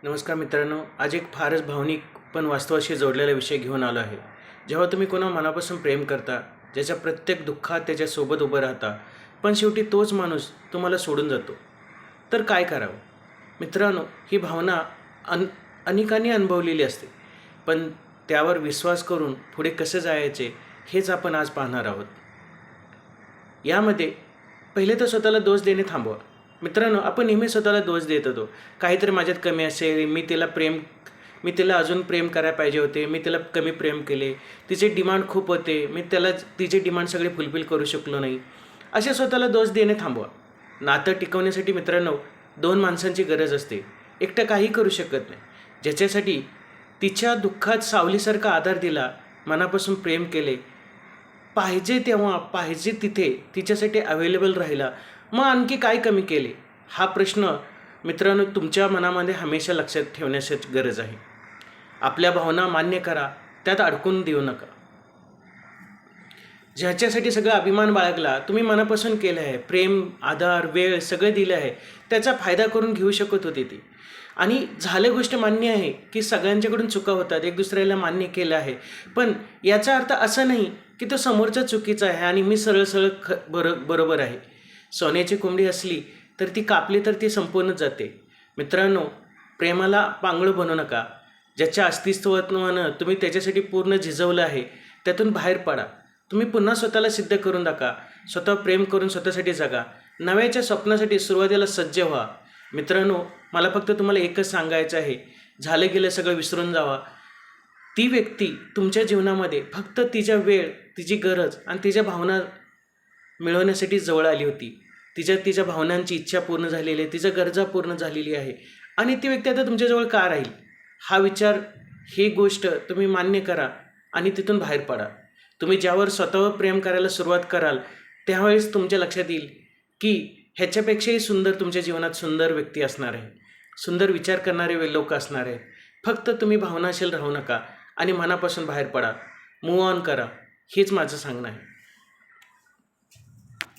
नमस्कार मित्रांनो, आज एक फारच भावनिक पण वास्तवाशी जोडलेला विषय घेऊन आलो आहे. जेव्हा तुम्ही कोणा मनापासून प्रेम करता, ज्याच्या प्रत्येक दुःखात त्याच्यासोबत उभं राहता, पण शेवटी तोच माणूस तुम्हाला सोडून जातो, तर काय करावं? मित्रांनो, ही भावना अनेकांनी अनुभवलेली असते, पण त्यावर विश्वास करून पुढे कसे जायचे हेच आपण आज पाहणार आहोत. यामध्ये पहिले तर स्वतःला दोष देणे थांबवा. मित्रांनो, आपण नेहमी स्वतःला दोष देत होतो. काहीतरी माझ्यात कमी असेल, मी तिला अजून प्रेम करायला पाहिजे होते, मी तिला कमी प्रेम केले, तिचे डिमांड खूप होते, मी तिचे डिमांड सगळे फुलफिल करू शकलो नाही. असे स्वतःला दोष देणे थांबवा. नातं टिकवण्यासाठी मित्रांनो, 2 माणसांची गरज असते. एकटं काही करू शकत नाही. ज्याच्यासाठी तिच्या दुःखात सावलीसारखा आधार दिला, मनापासून प्रेम केले, पाहिजे तेव्हा पाहिजे तिथे तिच्यासाठी अवेलेबल राहिला, मग आणखी काय कमी केले? हा प्रश्न मित्रांनो तुमच्या मनामध्ये हमेशा लक्षात ठेवण्याची गरज आहे. आपल्या भावना मान्य करा, त्यात अडकून देऊ नका. ज्याच्यासाठी सगळं अभिमान बाळगला, तुम्ही मनापासून केलं आहे, प्रेम, आधार, वेळ सगळं दिलं आहे, त्याचा फायदा करून घेऊ शकत होते ती. आणि झाले गोष्ट मान्य आहे की सगळ्यांच्याकडून चुका होतात, एक दुसऱ्याला मान्य केलं आहे, पण याचा अर्थ असं नाही की तो समोरचा चुकीचा आहे आणि मी सरळ सरळ बरोबर आहे. सोन्याची कोंबडी असली तर ती कापली तर ती संपूर्णच जाते. मित्रांनो, प्रेमाला पांगळं बनवू नका. ज्याच्या अस्तित्वानं तुम्ही त्याच्यासाठी पूर्ण झिजवलं आहे, त्यातून बाहेर पडा. तुम्ही पुन्हा स्वतःला सिद्ध करून दाखवा. स्वतः प्रेम करून स्वतःसाठी जगा. नव्याच्या स्वप्नासाठी सुरुवातीला सज्ज व्हा. मित्रांनो, मला फक्त तुम्हाला एकच सांगायचं आहे, झालं गेलं सगळं विसरून जावा. ती व्यक्ती तुमच्या जीवनामध्ये फक्त तिच्या वेळ, तिची गरज आणि तिच्या भावना मिळवण्यासाठी जवळ आली होती. तिच्या भावनांची इच्छा पूर्ण झालेली आहे, तिच्या गरजा पूर्ण झालेली आहे आणि ती व्यक्ती आता तुमच्याजवळ का राहील? हा विचार, ही गोष्ट तुम्ही मान्य करा आणि तिथून बाहेर पडा. तुम्ही ज्यावर स्वतःवर प्रेम करायला सुरुवात कराल, त्यावेळेस तुमच्या लक्षात येईल की ह्याच्यापेक्षाही सुंदर तुमच्या जीवनात सुंदर व्यक्ती असणार आहे, सुंदर विचार करणारे लोक असणार आहेत. फक्त तुम्ही भावनाशील राहू नका आणि मनापासून बाहेर पडा, मूव्ह ऑन करा. हेच माझं सांगणं आहे.